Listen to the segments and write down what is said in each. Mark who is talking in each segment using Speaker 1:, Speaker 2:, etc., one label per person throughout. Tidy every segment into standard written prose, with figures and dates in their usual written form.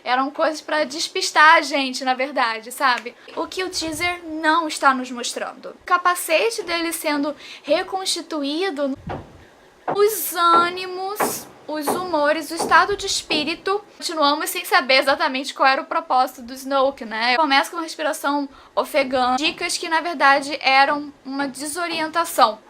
Speaker 1: Eram coisas pra despistar a gente, na verdade, sabe? O que o teaser não está nos mostrando. O capacete dele sendo reconstituído, os ânimos, os humores, o estado de espírito. Continuamos sem saber exatamente qual era o propósito do Snoke, né? Começa com uma respiração ofegante, dicas que na verdade eram uma desorientação.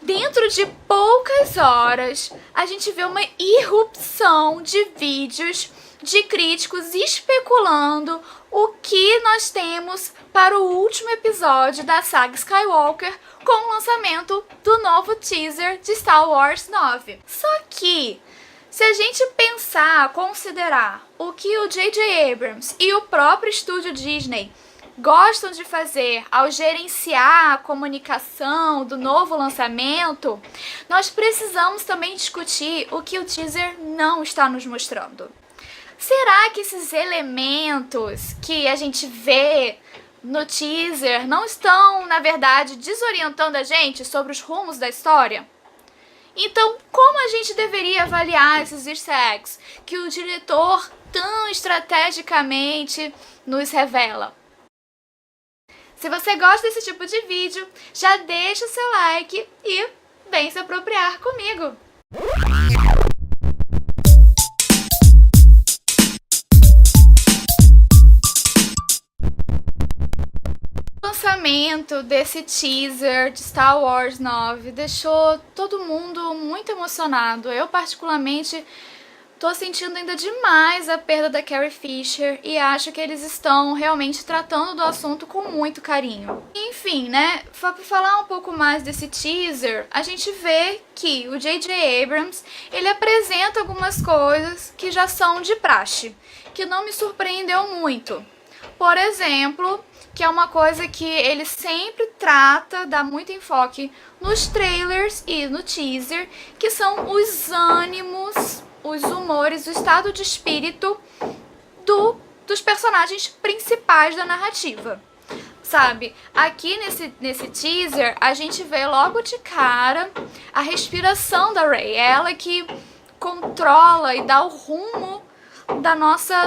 Speaker 1: Dentro de poucas horas, a gente vê uma irrupção de vídeos de críticos especulando o que nós temos para o último episódio da saga Skywalker com o lançamento do novo teaser de Star Wars 9. Só que, se a gente pensar, considerar o que o J.J. Abrams e o próprio estúdio Disney gostam de fazer ao gerenciar a comunicação do novo lançamento, nós precisamos também discutir o que o teaser não está nos mostrando. Será que esses elementos que a gente vê no teaser não estão, na verdade, desorientando a gente sobre os rumos da história? Então, como a gente deveria avaliar esses easter eggs que o diretor tão estrategicamente nos revela? Se você gosta desse tipo de vídeo, já deixa o seu like e vem se apropriar comigo! O lançamento desse teaser de Star Wars 9 deixou todo mundo muito emocionado. Eu, particularmente, tô sentindo ainda demais a perda da Carrie Fisher e acho que eles estão realmente tratando do assunto com muito carinho. Enfim, né, pra falar um pouco mais desse teaser, a gente vê que o J.J. Abrams, ele apresenta algumas coisas que já são de praxe, que não me surpreendeu muito. Por exemplo, que é uma coisa que ele sempre trata, dá muito enfoque nos trailers e no teaser, que são os ânimos, os humores, o estado de espírito dos personagens principais da narrativa. Sabe, aqui nesse teaser, a gente vê logo de cara a respiração da Rey, ela que controla e dá o rumo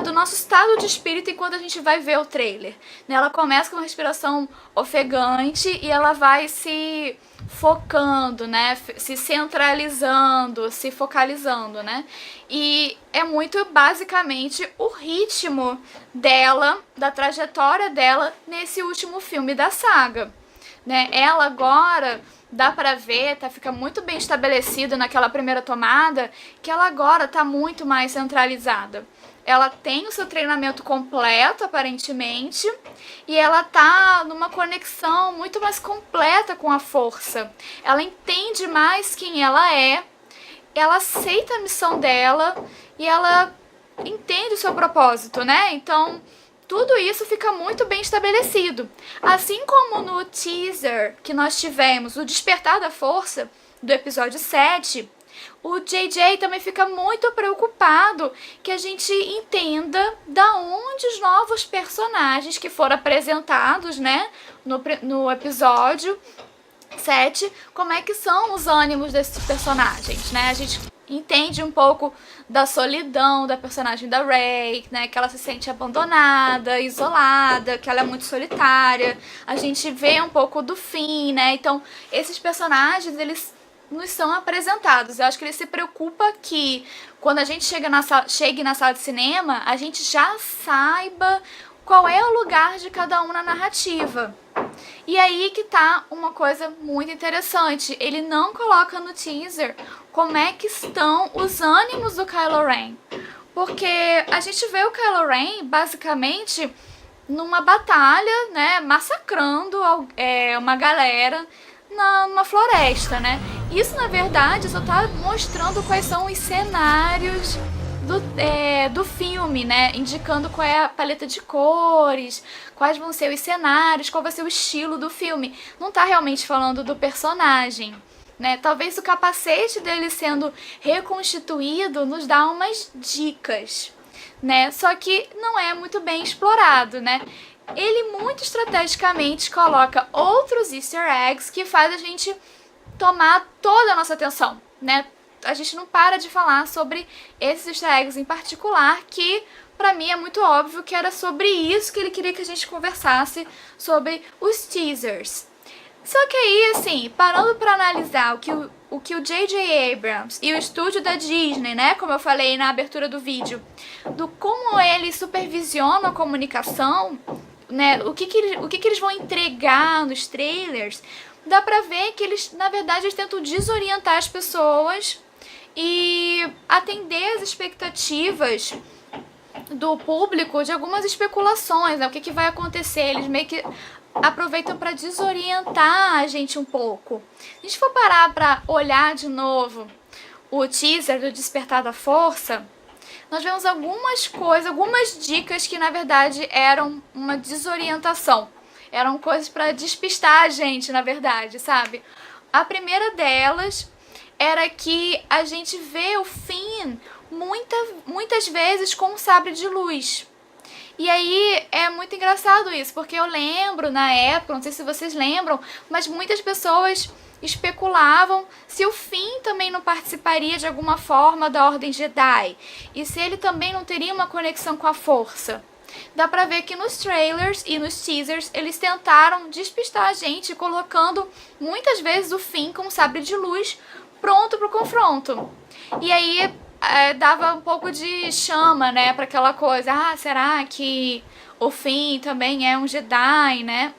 Speaker 1: do nosso estado de espírito enquanto a gente vai ver o trailer. Ela começa com uma respiração ofegante e ela vai se focando, né, se centralizando, se focalizando, né, e é muito basicamente o ritmo dela, da trajetória dela nesse último filme da saga, né. Ela agora, dá pra ver, fica muito bem estabelecido naquela primeira tomada, que ela agora tá muito mais centralizada. Ela tem o seu treinamento completo, aparentemente, e ela tá numa conexão muito mais completa com a força. Ela entende mais quem ela aceita a missão dela e ela entende o seu propósito, né? Então, tudo isso fica muito bem estabelecido. Assim como no teaser que nós tivemos, o Despertar da Força, do episódio 7, o JJ também fica muito preocupado que a gente entenda da onde os novos personagens que foram apresentados, né, no episódio 7, como é que são os ânimos desses personagens, né? A gente entende um pouco da solidão da personagem da Rey, né, que ela se sente abandonada, isolada, que ela é muito solitária. A gente vê um pouco do Finn, né? Então, esses personagens, eles nos são apresentados. Eu acho que ele se preocupa que quando a gente chegue na sala de cinema, a gente já saiba qual é o lugar de cada um na narrativa. E aí que tá uma coisa muito interessante. Ele não coloca no teaser como é que estão os ânimos do Kylo Ren. Porque a gente vê o Kylo Ren, basicamente, numa batalha, né, massacrando uma galera numa floresta, né? Isso, na verdade, só tá mostrando quais são os cenários do filme, né? Indicando qual é a paleta de cores, quais vão ser os cenários, qual vai ser o estilo do filme. Não tá realmente falando do personagem, né? Talvez o capacete dele sendo reconstituído nos dá umas dicas, né? Só que não é muito bem explorado, né? Ele muito estrategicamente coloca outros easter eggs que faz a gente tomar toda a nossa atenção, né? a gente não para de falar sobre esses easter eggs em particular, que pra mim é muito óbvio que era sobre isso que ele queria que a gente conversasse, sobre os teasers. Só que aí, assim, parando pra analisar o que o J.J. Abrams e o estúdio da Disney, né, como eu falei na abertura do vídeo, do como eles supervisionam a comunicação, né, o que eles vão entregar nos trailers, dá pra ver que eles, na verdade, eles tentam desorientar as pessoas e atender as expectativas do público de algumas especulações, né, o que vai acontecer. Eles meio que aproveitam para desorientar a gente um pouco. Se a gente for parar para olhar de novo o teaser do Despertar da Força, nós vemos algumas coisas, algumas dicas que na verdade eram uma desorientação. Eram coisas para despistar a gente, na verdade, sabe? A primeira delas era que a gente vê o Finn muitas vezes com um sabre de luz. E aí é muito engraçado isso, porque eu lembro na época, não sei se vocês lembram, mas muitas pessoas especulavam se o Finn também não participaria de alguma forma da Ordem Jedi, e se ele também não teria uma conexão com a Força. Dá pra ver que nos trailers e nos teasers eles tentaram despistar a gente, colocando muitas vezes o Finn com um sabre de luz pronto pro confronto. E aí dava um pouco de chama, né, pra aquela coisa, será que o Finn também é um Jedi, né?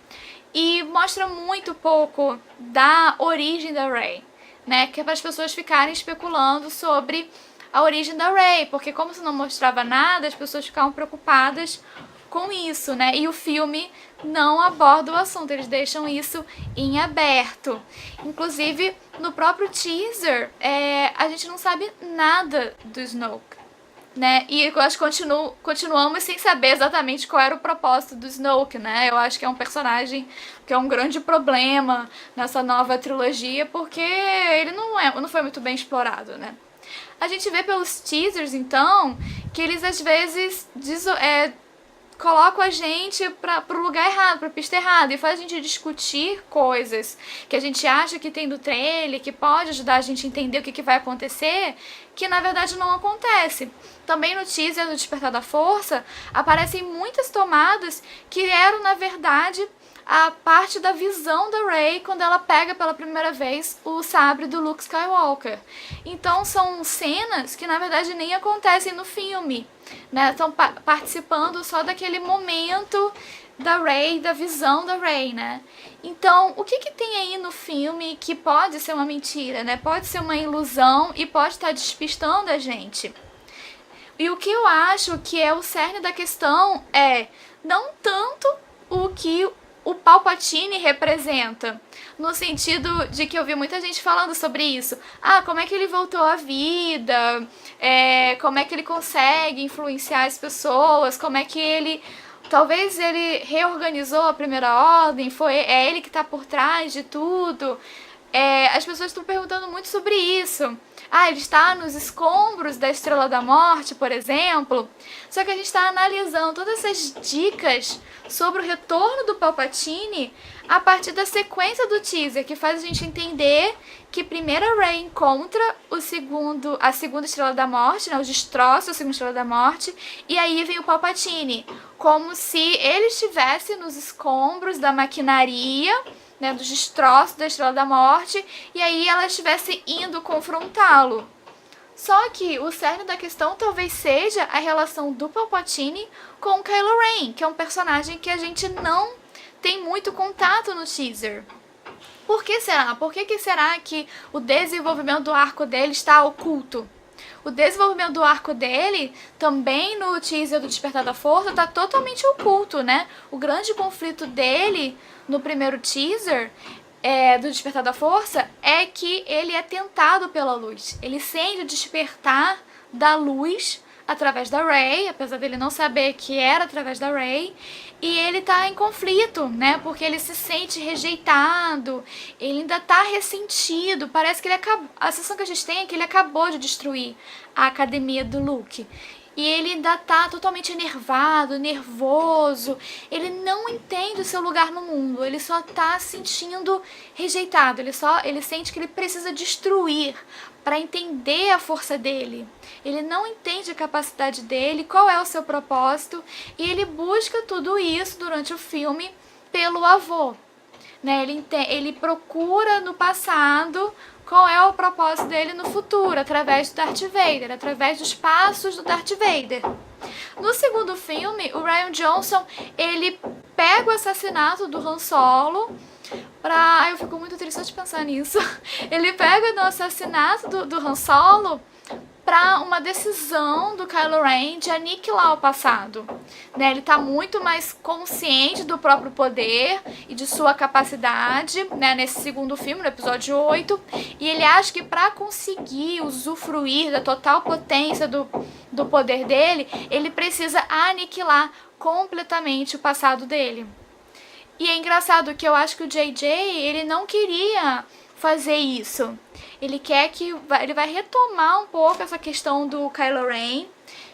Speaker 1: E mostra muito pouco da origem da Rey, né, que é para as pessoas ficarem especulando sobre a origem da Rey, porque como se não mostrava nada, as pessoas ficavam preocupadas com isso, né? E o filme não aborda o assunto, eles deixam isso em aberto. Inclusive, no próprio teaser, a gente não sabe nada do Snoke, né? E nós continuamos sem saber exatamente qual era o propósito do Snoke, né? Eu acho que é um personagem que é um grande problema nessa nova trilogia, porque ele não foi muito bem explorado, né? A gente vê pelos teasers, então, que eles às vezes colocam a gente pro lugar errado, pra pista errada, e faz a gente discutir coisas que a gente acha que tem do trailer, que pode ajudar a gente a entender o que vai acontecer, que na verdade não acontece. Também no teaser do Despertar da Força aparecem muitas tomadas que eram, na verdade, a parte da visão da Rey quando ela pega pela primeira vez o sabre do Luke Skywalker. Então são cenas que na verdade nem acontecem no filme, né? Estão participando só daquele momento da Rey, da visão da Rey, né? Então, o que tem aí no filme que pode ser uma mentira, né? Pode ser uma ilusão e pode estar despistando a gente. E o que eu acho que é o cerne da questão é não tanto o que o Palpatine representa, no sentido de que eu vi muita gente falando sobre isso. Como é que ele voltou à vida? Como é que ele consegue influenciar as pessoas? Como é que ele... Talvez ele reorganizou a Primeira Ordem, é ele que está por trás de tudo. As pessoas estão perguntando muito sobre isso. Ele está nos escombros da Estrela da Morte, por exemplo. Só que a gente está analisando todas essas dicas sobre o retorno do Palpatine a partir da sequência do teaser, que faz a gente entender que primeiro a Rey encontra a segunda Estrela da Morte, né, os destroços da segunda Estrela da Morte, e aí vem o Palpatine, como se ele estivesse nos escombros da maquinaria, né, dos destroços da Estrela da Morte, e aí ela estivesse indo confrontá-lo. Só que o cerne da questão talvez seja a relação do Palpatine com o Kylo Ren, que é um personagem que a gente não tem muito contato no teaser. Por que será? Por que será que o desenvolvimento do arco dele está oculto? O desenvolvimento do arco dele, também no teaser do Despertar da Força, está totalmente oculto, né? O grande conflito dele no primeiro teaser do Despertar da Força é que ele é tentado pela luz. Ele sente o despertar da luz através da Rey, apesar dele não saber que era através da Rey, e ele tá em conflito, né, porque ele se sente rejeitado, ele ainda tá ressentido, parece que a sensação que a gente tem é que ele acabou de destruir a academia do Luke. E ele ainda tá totalmente enervado, nervoso, ele não entende o seu lugar no mundo, ele só tá se sentindo rejeitado, ele sente que ele precisa destruir para entender a força dele. Ele não entende a capacidade dele, qual é o seu propósito, e ele busca tudo isso durante o filme pelo avô. Né? Ele procura no passado qual é o propósito dele no futuro, através do Darth Vader, através dos passos do Darth Vader. No segundo filme, o Rian Johnson, ele pega o assassinato do Han Solo eu fico muito triste só de pensar nisso. Ele pega o assassinato do Han Solo para uma decisão do Kylo Ren de aniquilar o passado. Né? Ele está muito mais consciente do próprio poder e de sua capacidade, né? Nesse segundo filme, no episódio 8, e ele acha que para conseguir usufruir da total potência do poder dele, ele precisa aniquilar completamente o passado dele. E é engraçado que eu acho que o JJ, ele não queria fazer isso. Ele vai retomar um pouco essa questão do Kylo Ren,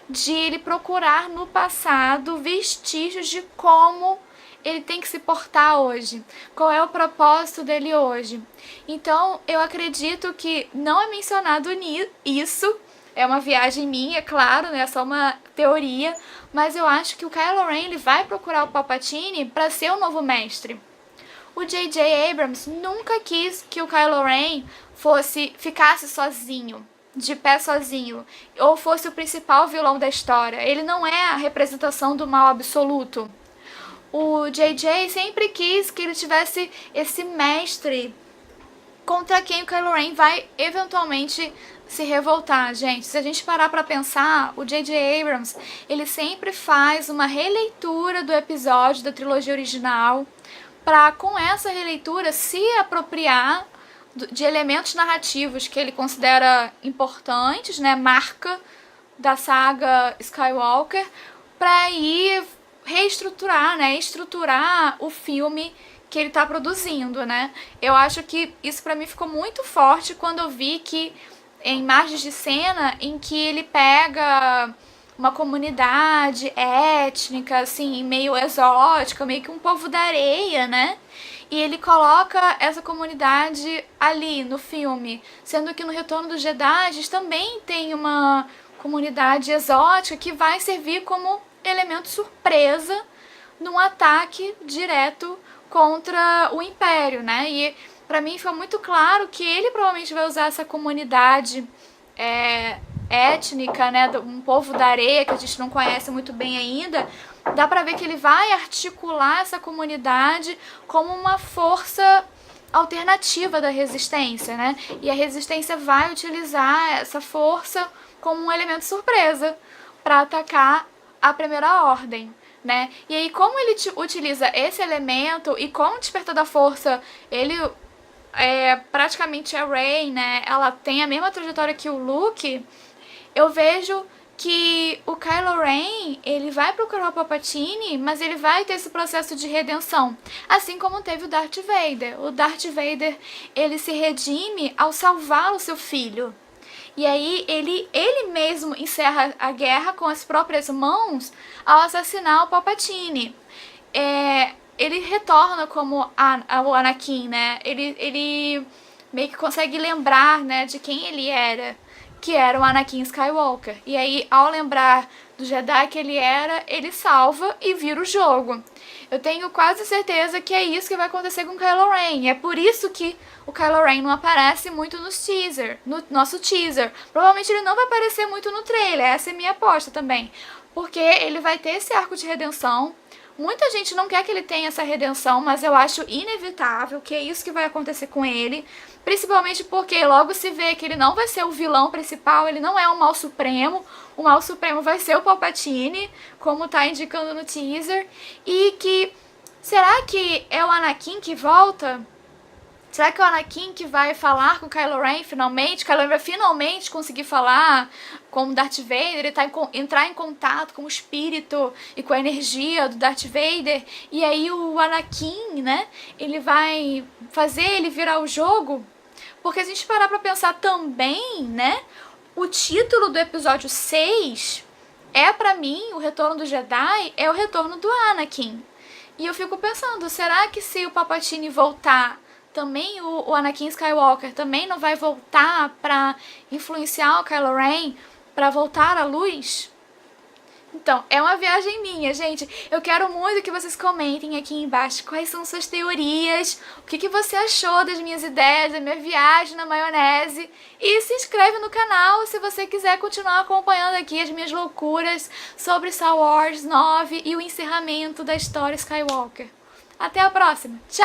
Speaker 1: de ele procurar no passado vestígios de como ele tem que se portar hoje, qual é o propósito dele hoje. Então, eu acredito que não é mencionado isso, é uma viagem minha, claro, né? É só uma teoria, mas eu acho que o Kylo Ren ele vai procurar o Palpatine para ser o novo mestre. O J.J. Abrams nunca quis que o Kylo Ren ficasse sozinho, de pé sozinho, ou fosse o principal vilão da história. Ele não é a representação do mal absoluto. O J.J. sempre quis que ele tivesse esse mestre contra quem o Kylo Ren vai eventualmente se revoltar, gente. Se a gente parar pra pensar, o J.J. Abrams, ele sempre faz uma releitura do episódio da trilogia original para, com essa releitura, se apropriar de elementos narrativos que ele considera importantes, né, marca da saga Skywalker, para ir reestruturar, né, estruturar o filme que ele tá produzindo, né. Eu acho que isso para mim ficou muito forte quando eu vi que em imagens de cena em que ele pega uma comunidade étnica, assim, meio exótica, meio que um povo da areia, né? E ele coloca essa comunidade ali no filme, sendo que no Retorno dos Jedi também tem uma comunidade exótica que vai servir como elemento surpresa num ataque direto contra o Império, né? E pra mim foi muito claro que ele provavelmente vai usar essa comunidade étnica, né, um povo da areia que a gente não conhece muito bem ainda. Dá pra ver que ele vai articular essa comunidade como uma força alternativa da resistência, né? E a resistência vai utilizar essa força como um elemento surpresa para atacar a Primeira Ordem, né? E aí, como ele utiliza esse elemento e com o Despertar da Força, ele praticamente a Rey, né? Ela tem a mesma trajetória que o Luke. Eu vejo que o Kylo Ren, ele vai procurar o Palpatine, mas ele vai ter esse processo de redenção, assim como teve o Darth Vader. O Darth Vader, ele se redime ao salvar o seu filho. E aí ele mesmo encerra a guerra com as próprias mãos ao assassinar o Palpatine. Ele retorna como o Anakin, né? Ele meio que consegue lembrar, né, de quem ele era, que era o Anakin Skywalker. E aí, ao lembrar do Jedi que ele era, ele salva e vira o jogo. Eu tenho quase certeza que é isso que vai acontecer com o Kylo Ren. É por isso que o Kylo Ren não aparece muito no nosso teaser. Provavelmente ele não vai aparecer muito no trailer, essa é minha aposta também. Porque ele vai ter esse arco de redenção. Muita gente não quer que ele tenha essa redenção, mas eu acho inevitável que é isso que vai acontecer com ele. Principalmente porque logo se vê que ele não vai ser o vilão principal, ele não é o Mal Supremo. O Mal Supremo vai ser o Palpatine, como tá indicando no teaser. E que, será que é o Anakin que volta? Será que é o Anakin que vai falar com o Kylo Ren finalmente? Kylo Ren vai finalmente conseguir falar com o Darth Vader, ele entrar em contato com o espírito e com a energia do Darth Vader. E aí o Anakin, né, ele vai fazer ele virar o jogo? Porque se a gente parar pra pensar também, né, o título do episódio 6 pra mim, o Retorno do Jedi é o retorno do Anakin. E eu fico pensando, será que se o Palpatine voltar também o Anakin Skywalker também não vai voltar pra influenciar o Kylo Ren pra voltar à luz? Então, é uma viagem minha, gente. Eu quero muito que vocês comentem aqui embaixo quais são suas teorias, o que você achou das minhas ideias, da minha viagem na maionese. E se inscreve no canal se você quiser continuar acompanhando aqui as minhas loucuras sobre Star Wars 9 e o encerramento da história Skywalker. Até a próxima. Tchau!